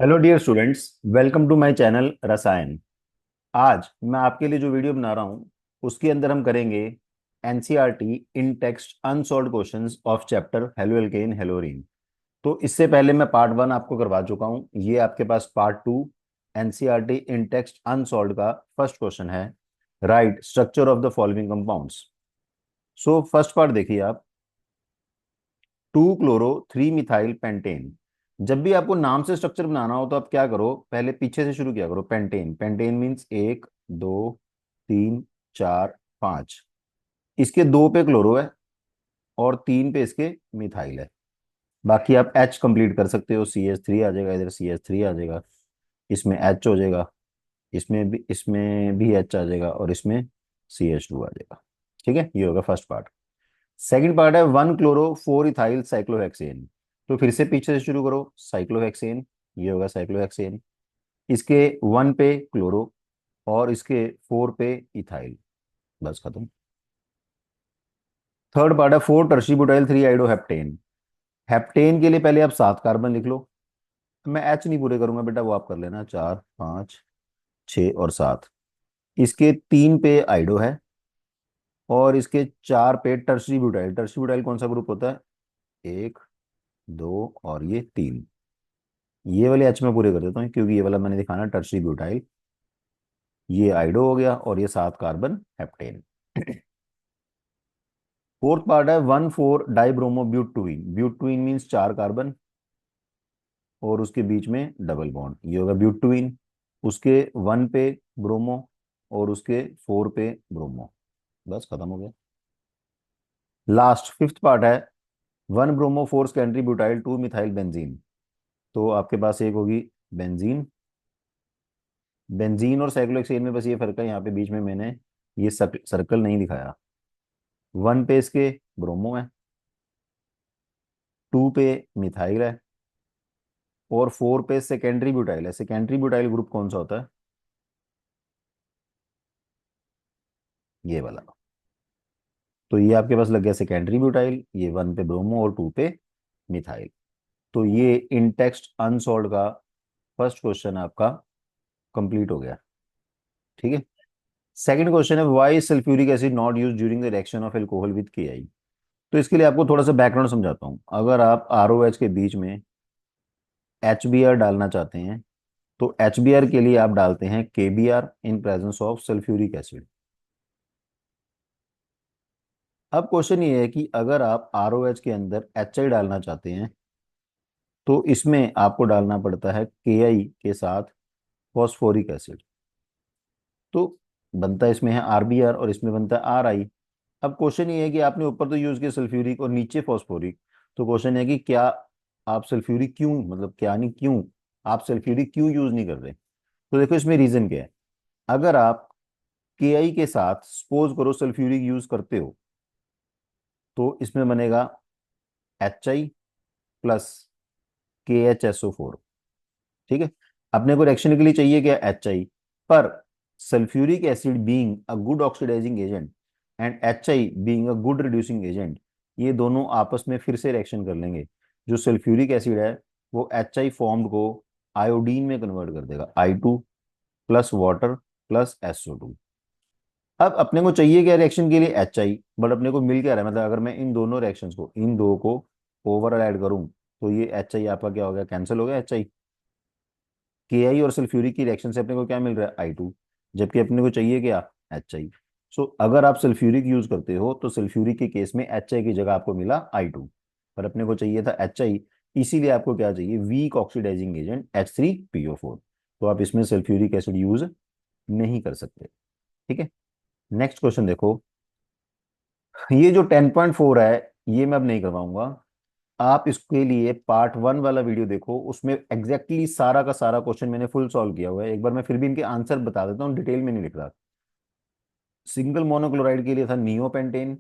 Hello dear students, welcome to my channel Rasayan. आज मैं आपके लिए जो वीडियो बना रहा हूँ उसके अंदर हम करेंगे NCERT in text unsolved questions of chapter haloalkane haloarene. तो इससे पहले मैं पार्ट वन आपको करवा चुका हूँ। ये आपके पास part two NCERT in text unsolved का फर्स्ट क्वेश्चन है। Right structure of the following compounds. So first part देखिए आप। 2 क्लोरो 3 मिथाइल पेंटेन। जब भी आपको नाम से स्ट्रक्चर बनाना हो तो आप क्या करो, पहले पीछे से शुरू किया करो। Pentane, pentane means 1 2 3 4 5। इसके 2 पे क्लोरो है और 3 पे इसके मिथाइल है। बाकी आप एच कंप्लीट कर सकते हो। CH3 आ जाएगा, इधर CH3 आ जाएगा, इसमें एच हो जाएगा, इसमें भी एच आ जाएगा और इसमें CH2 आ जाएगा। ठीक है, ये होगा फर्स्ट पार्ट। सेकंड पार्ट है 1 क्लोरो 4 इथाइल साइक्लोहेक्सेन। तो फिर से पीछे से शुरू करो। साइक्लोहेक्सेन, ये होगा साइक्लोहेक्सेन। इसके 1 पे क्लोरो और इसके 4 पे इथाइल। बस खत्म। थर्ड पार्ट है 4 टर्शीब्यूटाइल 3 आइडोहेप्टेन। हेप्टेन के लिए पहले आप 7 कार्बन लिख लो। मैं एच नहीं पूरे करूंगा बेटा, वो आप कर लेना। 4 5 6 और 7। इसके 3 पे आइडो है और इसके 4 पे टर्शीब्यूटाइल। टर्शीब्यूटाइल कौन सा ग्रुप होता है? 1 2 और ये 3। ये वाले एच में पूरे कर देता हूँ क्योंकि ये वाला मैंने दिखाना टर्शरी ब्यूटाइल। ये आइडो हो गया और ये 7 कार्बन हेप्टेन। फोर्थ पार्ट है 1 4 डाइब्रोमो ब्यूटुइन। ब्यूटुइन मीन्स 4 कार्बन और उसके बीच में डबल बॉन्ड, ये होगा ब्यूटुइन। उसके 1 पे ब्रोमो और उसके 4 पे ब्रोमो। बस खत्म हो गया। लास्ट फिफ्थ पार्ट है 1 bromo 4 secondary butyl 2 methyl benzene. तो आपके पास एक होगी बेंजीन। बेंजीन और साइक्लोहेक्सेन में बस ये फर्क है, यहाँ पे बीच में मैंने ये सर्कल नहीं दिखाया। 1 पे इसके ब्रोमो है, 2 पे मिथाइल है और 4 पे सेकेंडरी ब्यूटाइल है। सेकेंडरी ब्यूटाइल ग्रुप कौन सा होता है? ये वाला। तो ये आपके पास लग गया सेकेंडरी ब्यूटाइल, ये 1 पे ब्रोमो और 2 पे मिथाइल। तो ये इन टेक्स्ट अनसॉल्व का फर्स्ट क्वेश्चन आपका कंप्लीट हो गया। ठीक है। सेकंड क्वेश्चन है why sulphuric acid not use during the reaction of alcohol with KI। तो इसके लिए आपको थोड़ा सा बैकग्राउंड समझाता हूँ। अगर आप ROH के बीच में HBr डालना चाहते हैं तो HBr के लिए आप डालते हैं KBr in presence of sulphuric acid. अब क्वेश्चन ये है कि अगर आप ROH के अंदर HI डालना चाहते हैं तो इसमें आपको डालना पड़ता है KI के साथ फॉस्फोरिक एसिड। तो बनता है इसमें है RBr और इसमें बनता है RI। अब क्वेश्चन ये है कि आपने ऊपर तो यूज किया सल्फ्यूरिक और नीचे फॉस्फोरिक। तो क्वेश्चन है कि क्या आप सल्फ्यूरिक क्यों, मतलब क्या नहीं क्यों, आप सल्फ्यूरिक क्यों यूज नहीं कर रहे? तो देखो इसमें रीजन क्या है। अगर आप KI के साथ सपोज करो सल्फ्यूरिक यूज करते हो तो इसमें बनेगा HI + KHSO4। ठीक है। अपने को रिएक्शन के लिए चाहिए क्या? HI। पर sulphuric acid being a good oxidising agent and HI being a good reducing agent, ये दोनों आपस में फिर से रिएक्शन कर लेंगे। जो सल्फ्यूरिक एसिड है वो HI फॉर्म्ड को आयोडीन में कन्वर्ट कर देगा, I2 + वाटर + SO2। अब अपने को चाहिए क्या रिएक्शन के लिए? HI। बट अपने को मिल क्या रहा है, मतलब अगर मैं इन दोनों रिएक्शंस को, इन दो को ओवरऑल ऐड करूं तो ये HI आपका क्या हो गया? कैंसिल हो गया HI। KI और सल्फ्यूरिक की रिएक्शन से अपने को क्या मिल रहा है? I2। जबकि अपने को चाहिए क्या? HI। सो अगर आप सल्फ्यूरिक यूज करते हो तो सल्फ्यूरिक के केस में HI की जगह आपको मिला I2। पर अपने को चाहिए था HI, इसीलिए आपको क्या चाहिए? Weak oxidising agent H3PO4। तो आप इसमें सल्फ्यूरिक एसिड यूज नहीं कर सकते। ठीक है। नेक्स्ट क्वेश्चन देखो। ये जो 10.4 है ये मैं अब नहीं करवाऊंगा। आप इसके लिए पार्ट वन वाला वीडियो देखो, उसमें एग्जैक्टली सारा का सारा क्वेश्चन मैंने फुल सॉल्व किया हुआ है। एक बार मैं फिर भी इनके आंसर बता देता हूँ, डिटेल में नहीं लिख रहा। सिंगल मोनोक्लोराइड के लिए था नियोपेंटेन,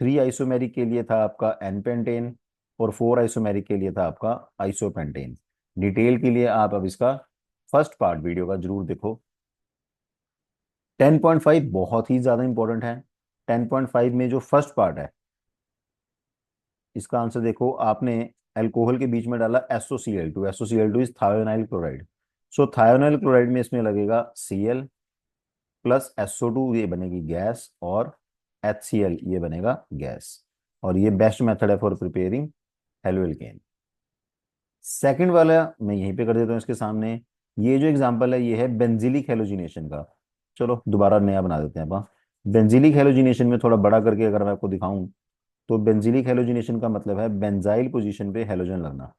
3 आइसोमेरिक के लिए था आपका एनपेंटेन और 4 आइसोमेरिक के लिए था आपका आइसोपेंटेन। डिटेल के लिए आप अब इसका फर्स्ट पार्ट वीडियो का जरूर देखो। 10.5 बहुत ही ज्यादा इंपॉर्टेंट है। 10.5 में जो फर्स्ट पार्ट है इसका आंसर देखो आपने। एल्कोहल के बीच में डाला SOCl2, SOCl2 is thionyl chloride. So thionyl chloride में इसमें लगेगा Cl प्लस SO2, ये बनेगी गैस, और HCl ये बनेगा गैस। और ये बेस्ट मेथड है फॉर प्रिपेयरिंग हेलोएल्केन। सेकंड वाला मैं यहीं पे कर देता हूँ इसके सामने। ये जो एग्जांपल है ये है बेंजिलिक हेलोजिनेशन का। चलो दोबारा नया बना देते हैं अपन। बेंजिलिक हेलोजिनेशन में थोड़ा बड़ा करके अगर मैं आपको दिखाऊं, तो बेंजिलिक हेलोजिनेशन का मतलब है बेंजाइल पोजीशन पे हेलोजन लगना।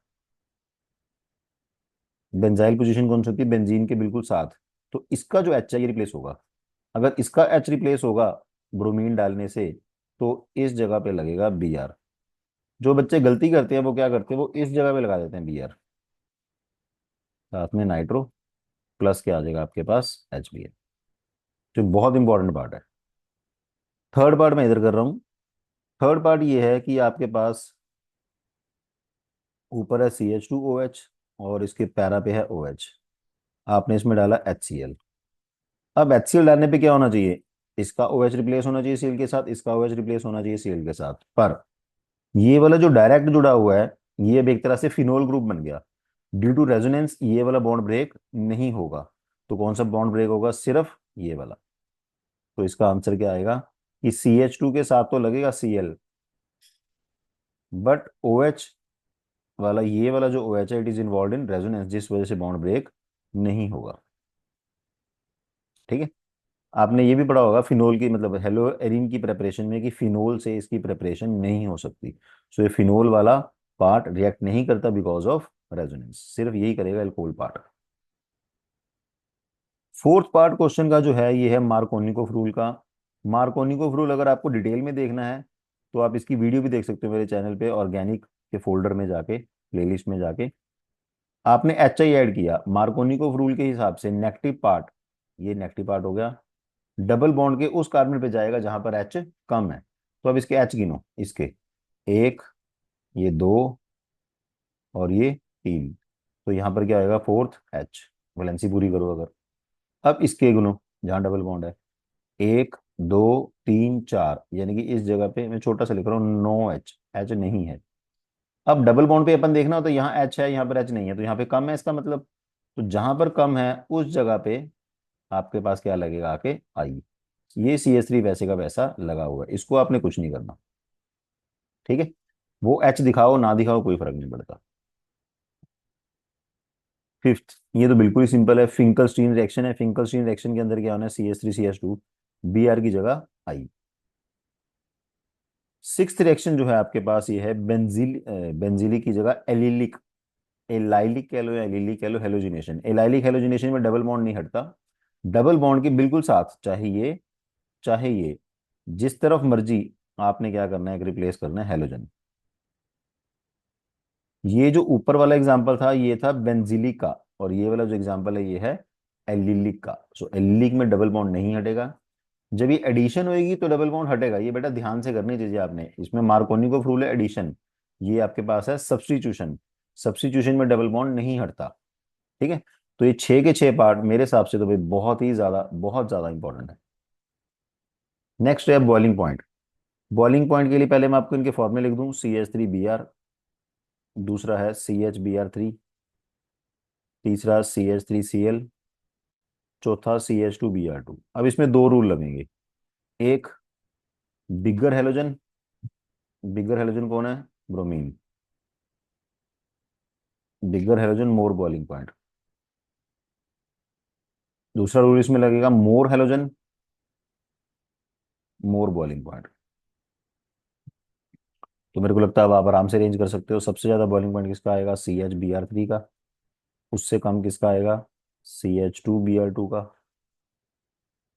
बेंजाइल पोजीशन कौन सी होती है? बेंजीन के बिल्कुल साथ। तो इसका जो एच है ये रिप्लेस होगा। अगर इसका एच रिप्लेस होगा ब्रोमीन डालने से, तो इस जगह पे लगेगा Br। जो बच्चे गलती करते हैं वो क्या करते हैं, वो इस जगह पे लगा देते हैं Br, साथ में नाइट्रो, प्लस क्या आ जाएगा आपके पास HBl, जो बहुत इंपॉर्टेंट पार्ट है। थर्ड पार्ट मैं इधर कर रहा हूँ। थर्ड पार्ट ये है कि आपके पास ऊपर है CH2OH, और इसके पैरा पे है OH। आपने इसमें डाला HCl। अब HCl डालने पे क्या होना चाहिए? इसका OH रिप्लेस होना चाहिए Cl के साथ, इसका OH रिप्लेस होना चाहिए Cl के साथ। पर ये वाला जो डायरेक्ट जुड़ा हुआ है, ये अब एक तरह से फिनोल ग्रुप बन गया। ड्यू टू रेजोनेंस ये वाला बॉन्ड ब्रेक नहीं होगा। तो कौन सा बॉन्ड ब्रेक होगा? सिर्फ ये वाला। तो इसका आंसर क्या आएगा कि CH2 के साथ तो लगेगा Cl, बट OH वाला, ये वाला जो OH है, it is involve in resonance, जिस वजह से बॉन्ड ब्रेक नहीं होगा। ठीक है। आपने ये भी पढ़ा होगा फिनोल की, मतलब हेलो एरिन की प्रेपरेशन में, कि फिनोल से इसकी प्रेपरेशन नहीं हो सकती। सो ये फिनोल वाला पार्ट रिएक्ट नहीं करता बिकॉज ऑफ रेजोनेंस, सिर्फ यही करेगा alcohol part. Fourth part question का जो है ये है मार्कोनिकोफ रूल का। मार्कोनिकोफ रूल अगर आपको डिटेल में देखना है तो आप इसकी वीडियो भी देख सकते हो मेरे चैनल पे, ऑर्गेनिक के फोल्डर में जाके, प्लेलिस्ट में जाके। आपने HI ऐड किया, मार्कोनिकोफ रूल के हिसाब से नेगेटिव पार्ट, ये नेगेटिव पार्ट हो गया, डबल बॉन्ड के उस कार्बन पे जाएगा जहां पर H कम है। तो अब इसके H गिनो, इसके एक, ये दो, और ये तीन। तो यहाँ पर क्या आएगा? Fourth H। वैलेंसी पूरी करो अगर। अब इसके गुनो, जहां डबल बॉन्ड है, एक, दो, तीन, चार, यानी कि इस जगह पे मैं छोटा सा लिख रहा हूँ, नो H, H नहीं है। अब डबल बॉन्ड पे अपन देखना हो तो यहाँ H है, यहाँ पर H नहीं है, तो यहाँ पे कम है इसका मतलब। तो जहां पर कम है उस जगह पे आपके पास क्या लगेगा? आके आई। ये CH3 वैसे का वैसा लगा हुआ है, इसको आपने कुछ नहीं करना। ठीक है। वो H दिखाओ ना दिखाओ कोई फर्क नहीं पड़ता। फिफ्थ, ये तो बिल्कुल ही सिंपल है, फिंकलस्टीन रिएक्शन है। फिंकलस्टीन रिएक्शन के अंदर क्या होना है? CH3CH2, Br की जगह आई। सिक्स्थ रिएक्शन जो है आपके पास ये है बेंजिलिक की जगह एलिलिक। एलाइलिक कह लो या एलिलिक कह लो, हेलोजिनेशन। एलाइलिक हेलोजिनेशन में डबल बॉन्ड नहीं हटता। डबल बॉन्ड के बिल्कुल साथ, चाहे ये चाहे ये, जिस तरफ मर्जी आपने क्या करना है, रिप्लेस करना है हेलोजन। ये जो ऊपर वाला एग्जांपल था ये था बेंजिलिक का, और ये वाला जो एग्जांपल है ये है एलिलिक का। सो एलिलिक में डबल बॉन्ड नहीं हटेगा। जब ये एडिशन होएगी तो डबल बॉन्ड हटेगा। ये बेटा ध्यान से करनी चाहिए आपने, इसमें मार्कोनिकोफ रूल है एडिशन, ये आपके पास है सब्स्टिट्यूशन। सब्स्टिट्यूशन में डबल बॉन्ड नहीं हटता। ठीक है। तो ये छह के छह पार्ट मेरे हिसाब से तो भाई बहुत ज्यादा इंपॉर्टेंट है। नेक्स्ट है बॉइलिंग पॉइंट। बॉइलिंग पॉइंट के लिए पहले मैं आपको इनके फॉर्मूले लिख दूं। CH3Br, दूसरा है CHBr3, तीसरा CH3Cl, चौथा CH2Br2। अब इसमें दो रूल लगेंगे। एक, बिगर हेलोजन। बिगर हेलोजन कौन है? ब्रोमीन। बिगर हेलोजन मोर बॉइलिंग पॉइंट। दूसरा रूल इसमें लगेगा, मोर हेलोजन मोर बॉइलिंग पॉइंट। तो मेरे को लगता है अब आप आराम से रेंज कर सकते हो। सबसे ज्यादा बॉइलिंग पॉइंट किसका आएगा? CHBr3 का। उससे कम किसका आएगा? CH2Br2 का।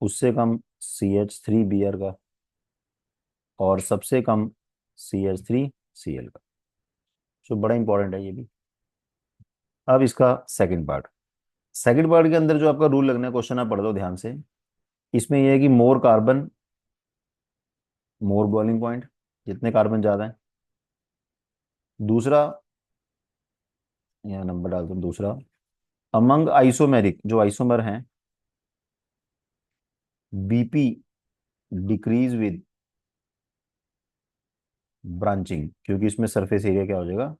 उससे कम CH3Br का। और सबसे कम CH3Cl का। सो बड़ा इंपॉर्टेंट है ये भी। अब इसका सेकंड पार्ट। सेकंड पार्ट के अंदर जो आपका रूल लगना है, क्वेश्चन आप पढ़ दो ध्यान से। इसमें यह है कि मोर कार्बन मोर बॉइलिंग पॉइंट, जितने कार्बन ज्यादा है। दूसरा, यहाँ नंबर डालता हूँ, दूसरा, अमंग आइसोमेरिक, जो आइसोमर हैं, BP डिक्रीज विद ब्रांचिंग, क्योंकि इसमें सरफेस एरिया क्या हो जाएगा?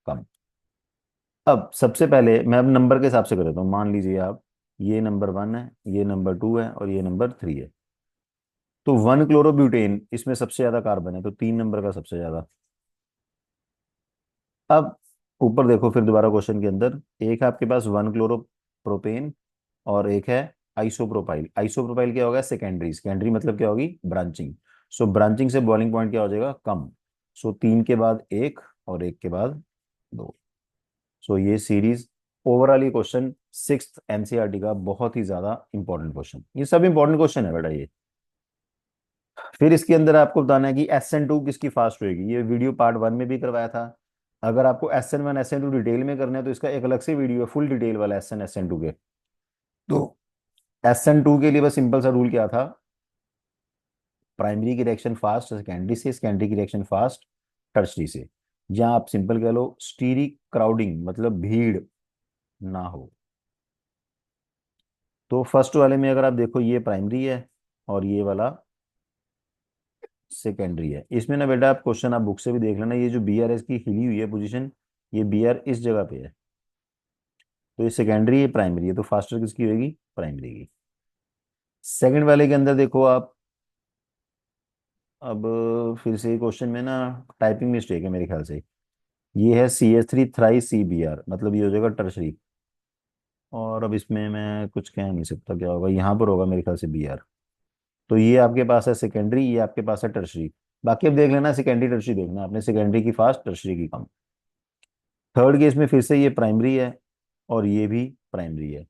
कम। अब सबसे पहले मैं अब नंबर के हिसाब से कर देता हूँ। मान लीजिए आप, ये नंबर 1 है, ये नंबर 2 है और ये नंबर 3 है। तो 1 क्लोरोब्यूटेन इसमें सबसे ज्यादा कार्बन है, तो 3 नंबर का सबसे ज्यादा। अब ऊपर देखो फिर दोबारा क्वेश्चन के अंदर, एक है आपके पास 1 क्लोरोप्रोपेन और एक है आइसोप्रोपाइल। आइसोप्रोपाइल क्या होगा? सेकेंडरी। सेकेंडरी मतलब क्या होगी? ब्रांचिंग। सो ब्रांचिंग से बॉइलिंग पॉइंट क्या हो जाएगा? कम। सो 3 के बाद 1 और 1 के बाद 2। सो ये सीरीज ओवरऑल ये क्वेश्चन 6th एनसीईआरटी का बहुत ही ज्यादा इंपॉर्टेंट क्वेश्चन, ये सब इंपॉर्टेंट क्वेश्चन है बेटा ये। फिर इसके अंदर आपको बताना है कि SN2 किसकी फास्ट होएगी। ये वीडियो पार्ट 1 में भी करवाया था। अगर आपको SN1 SN2 डिटेल में करना है तो इसका एक अलग से वीडियो है फुल डिटेल वाला SN2 के। तो SN2 के लिए बस सिंपल सा रूल क्या था? प्राइमरी की रिएक्शन फास्ट सेकेंडरी से, सेकेंडरी की रिएक्शन फास्ट टर्शरी से। जहां आप सिंपल कह लो स्टीरी क्राउडिंग मतलब भीड़ ना हो। तो फर्स्ट वाले में अगर आप देखो ये प्राइमरी है और ये वाला सेकेंडरी है। इसमें ना बेटा आप क्वेश्चन आप बुक से भी देख लेना, ये जो बी आर एस की हिली हुई है पोजीशन, ये बी आर इस जगह पे है। तो ये सेकेंडरी है, प्राइमरी है, तो फास्टर किसकी होगी? प्राइमरी की। सेकंड वाले के अंदर देखो आप, अब फिर से क्वेश्चन में ना टाइपिंग मिस्टेक है मेरे ख्याल से। ये है CH3 थ्राई CBr, मतलब ये हो जाएगा टर्शरी। और अब इसमें मैं कुछ कह नहीं सकता क्या होगा, यहाँ पर होगा मेरे ख्याल से Br। तो ये आपके पास है सेकेंडरी, ये आपके पास है टर्शरी। बाकी अब देख लेना सेकेंडरी टर्शरी देखना आपने, सेकेंडरी की फास्ट टर्शरी की कम। थर्ड केस में फिर से ये प्राइमरी है और ये भी प्राइमरी है।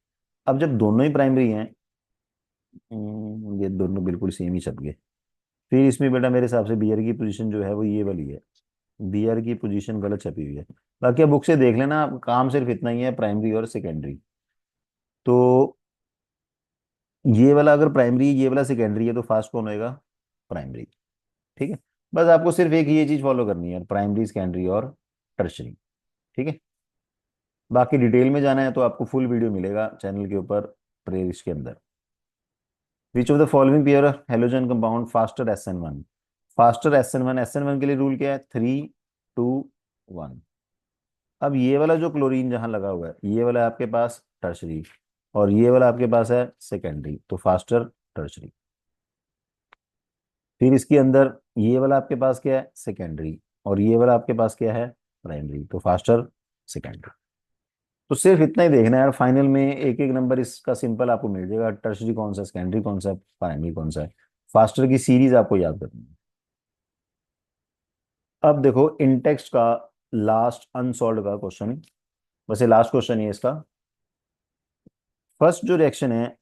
अब जब दोनों ही प्राइमरी हैं, ये दोनों बिल्कुल सेम ही छप गए। फिर इसमें बेटा मेरे हिसाब से बियर की पोजीशन जो है वो ये वाली है। बियर की पोजीशन गलत छपी हुई है। बाकी अब बुक से देख लेना, काम सिर्फ इतना ही है, प्राइमरी और सेकेंडरी। तो ये वाला अगर प्राइमरी ये वाला सेकेंडरी है तो फास्ट कौन होएगा? प्राइमरी। ठीक है। बस आपको सिर्फ एक ही ये चीज फॉलो करनी है, प्राइमरी सेकेंडरी और टर्शरी। ठीक है। बाकी डिटेल में जाना है तो आपको फुल वीडियो मिलेगा चैनल के ऊपर प्लेलिस्ट के अंदर। Which of the following pair halogen compound faster SN1? Faster SN1 के लिए रूल क्या है? 3, 2, 1। अब ये वाला जो क्लोरीन जहां लगा हुआ है ये वाला है आपके पास टर्शरी और ये वाला आपके पास है सेकेंडरी, तो फास्टर टर्शरी। फिर इसके अंदर ये वाला आपके पास क्या है? सेकेंडरी। और ये वाला आपके पास क्या है? प्राइमरी, तो फास्टर सेकेंडरी। तो सिर्फ इतना ही देखना है यार, फाइनल में एक एक नंबर इसका सिंपल आपको मिल जाएगा, टर्शरी कौन सा, सेकेंडरी कौन सा, प्राइमरी कौन सा है। फास्टर की सीरीज आपको याद करनी है। अब देखो इंटेक्स्ट का लास्ट अनसॉल्व का क्वेश्चन, वैसे लास्ट क्वेश्चन है इसका। फर्स्ट जो रिएक्शन है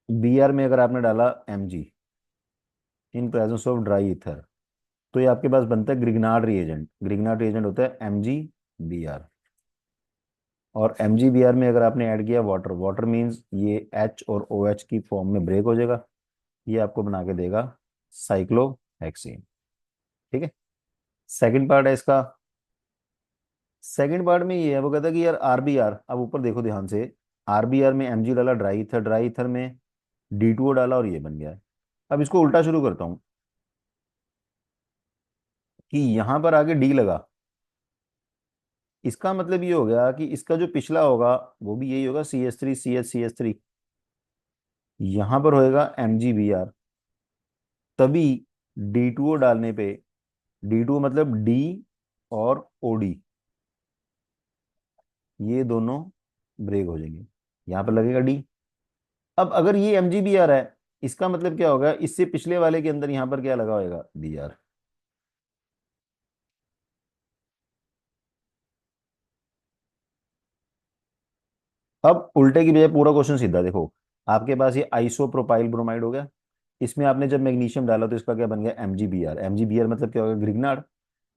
Br में, अगर आपने डाला Mg in presence of dry ether, तो ये आपके पास बनता है ग्रिग्नार्ड रिएजेंट। ग्रिग्नार्ड रिएजेंट होता है MgBr। और MgBr में अगर आपने ऐड किया वाटर, वाटर मींस ये H और OH की फॉर्म में ब्रेक हो जाएगा, ये आपको बना के देगा साइक्लोहेक्सेन। ठीक है। सेकंड पार्ट है इसका। सेकंड पार्ट में ये है, वो कहता है कि यार RBr, अब ऊपर देखो ध्यान से, RBr में Mg डाला ड्राई ईथर, ड्राई ईथर में D2O डाला और ये बन गया है। अब इसको उल्टा शुरू करता हूँ कि यहां पर आगे D लगा, इसका मतलब ये हो गया कि इसका जो पिछला होगा वो भी यही होगा, CH3 CH CH3। यहां पर होएगा MgBr। तभी D2O डालने पे, D2O मतलब D और OD, ये दोनों ब्रेक हो जाएंगे, यहां पर लगेगा D। अब अगर ये MgBr है, इसका मतलब क्या होगा? इससे पिछले वाले के अंदर यहां पर क्या लगा होएगा? Br। अब उल्टे की बजाय पूरा क्वेश्चन सीधा देखो, आपके पास ये आइसोप्रोपाइल ब्रोमाइड हो गया, इसमें आपने जब मैग्नीशियम डाला तो इसका क्या बन गया? MgBr। MgBr मतलब क्या होगा? ग्रिग्नार्ड।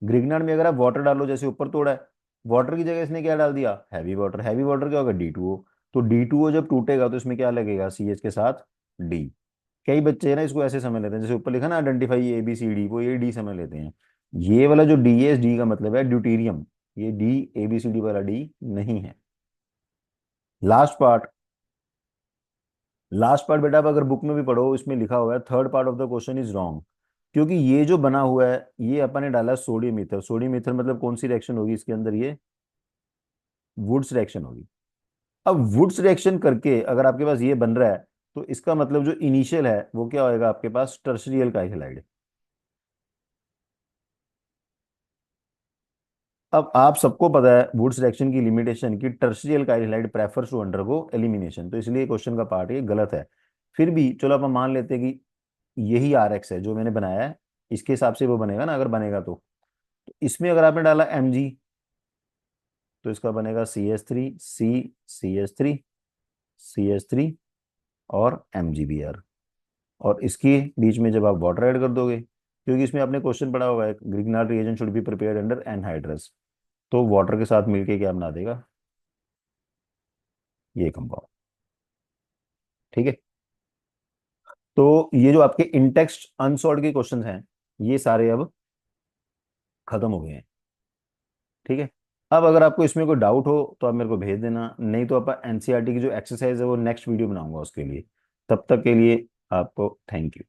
ग्रिग्नार्ड में अगर आप वाटर डालो, जैसे ऊपर तोड़ा है, वाटर की जगह इसने क्या डाल दिया? Heavy water. हैवी वाटर क्या होगा? D2O। तो D2O जब टूटेगा तो इसमें क्या लगेगा? CH के साथ D। कई बच्चे है ना इसको ऐसे समझ लेते हैं, जैसे ऊपर लिखा ना आइडेंटिफाई ABCD, वो ये D समझ लेते हैं। ये वाला जो D है, इस D का मतलब है ड्यूटीरियम। ये D ABCD वाला D नहीं है। लास्ट पार्ट, लास्ट पार्ट बेटा आप अगर बुक में भी पढ़ो, इसमें लिखा हुआ है third part of the question is wrong. क्योंकि ये जो बना हुआ है ये अपन ने डाला सोडियम ईथर। सोडियम ईथर मतलब कौन सी रिएक्शन होगी इसके अंदर, ये वुड्स रिएक्शन होगी। अब वुड्स रिएक्शन करके अगर आपके पास ये बन रहा है, तो इसका मतलब जो इनिशियल है वो क्या होएगा आपके पास, टर्शियल अल्काइल हैलाइड। अब आप सबको पता है वुड्स रिएक्शन की लिमिटेशन की tertiary alkyl halide prefers to undergo elimination, तो इसलिए क्वेश्चन का पार्ट ये गलत है। फिर भी चलो अपन मान लेते हैं कि यही आर एक्स है जो मैंने बनाया है, इसके हिसाब से वो बनेगा ना, अगर बनेगा तो इसमें अगर आपने डाला एम जी, तो इसका बनेगा CH3 CH3 CH3 और MgBr। और इसके बीच में जब आप वाटर ऐड कर दोगे, क्योंकि इसमें आपने क्वेश्चन पढ़ा हुआ है Grignard reagent should be prepared under anhydrous, तो वाटर के साथ मिलके क्या बना देगा, ये कंपाउंड। ठीक है। तो ये जो आपके इंटेक्स्ट अनसॉल्व के क्वेश्चन हैं, ये सारे अब खत्म हो गए हैं। ठीक है। अब अगर आपको इसमें कोई डाउट हो तो आप मेरे को भेज देना, नहीं तो आप एनसीईआरटी की जो एक्सरसाइज है वो नेक्स्ट वीडियो बनाऊंगा उसके लिए। तब तक के लिए आपको थैंक यू।